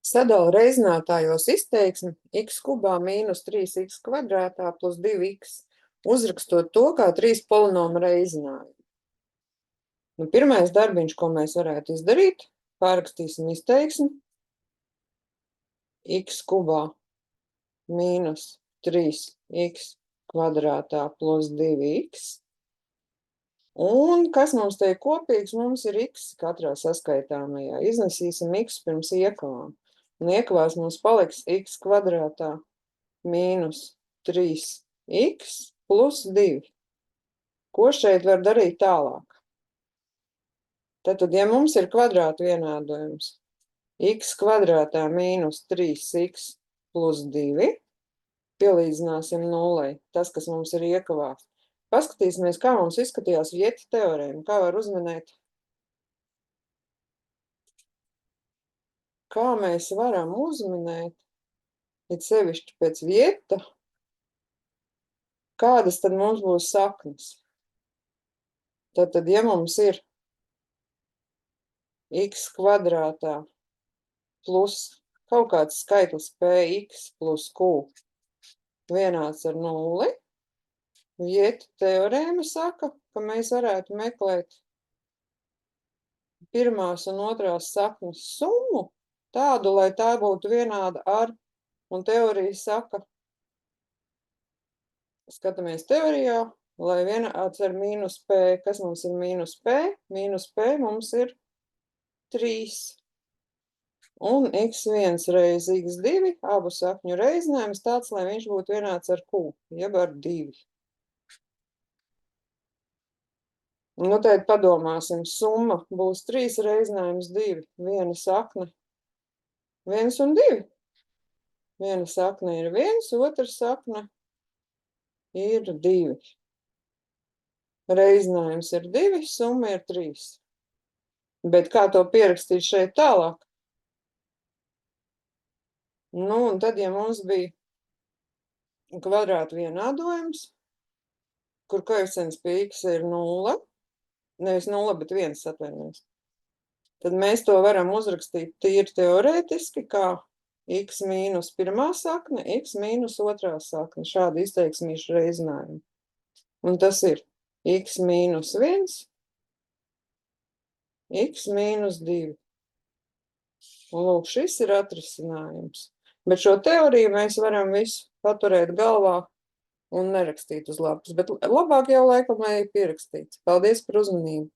Sadala reizinātājos izteiksmi x kubā mīnus 3x kvadrātā plus 2x, uzrakstot to kā 3 polinoma reizinājumu. Pirmais darbiņš, ko mēs varētu izdarīt, pārrakstīsim izteiksmi x kubā mīnus 3x kvadrātā plus 2x. Un kas mums te ir kopīgs? Mums ir x katrā saskaitāmajā. Iznesīsim x pirms iekavām. Un iekavās mums paliks x kvadrātā mīnus 3x plus 2. Ko šeit var darīt tālāk? Tātad, ja mums ir kvadrātu vienādojums x kvadrātā mīnus 3x plus 2, pielīdzināsim nullei, tas, kas mums ir iekavās. Paskatīsimies, kā mums izskatījās Vieta teorēma, kā var uzminēt. Kā mēs varam uzminēt, it sevišķi pēc Vieta, kādas tad mums būs saknes? Tātad, ja mums ir x kvadrātā plus kaut kāds skaitlis px plus q vienāds ar nulli, Vieta teorēma saka, ka mēs varētu meklēt pirmās un otrās saknes summu tādu, lai tā būtu vienāda ar, un teorija saka, skatāmies teorijā, lai vienāds ar mīnus p. Kas mums ir mīnus p? Mīnus p mums ir 3. Un x1 reiz x2, abu sakņu reizinājums tāds, lai viņš būtu vienāds ar q, jeb ar 2. Nu, tad padomāsim, summa būs 3 reizinājums 2, viena sakne, 1 un 2. Viena sakne ir 1, otra sakne ir 2. Reizinājums ir 2, summa ir 3. Bet kā to pierakstīt šeit tālāk? Nu, un tad, ja mums bija kvadrātu vienādojums, kur koeficients pie x ir 0, nevis 0, bet 1 atvainojas, tad mēs to varam uzrakstīt tīri teorētiski, kā x mīnus pirmā sakne, x mīnus otrā sakne, šādi izteiksmīšu reizinājumi. Un tas ir x mīnus 1, x mīnus 2. Un lūk, šis ir atrisinājums. Bet šo teoriju mēs varam visu paturēt galvā un nerakstīt uz lapas. Bet labāk jau laikam ir pierakstīts. Paldies par uzmanību!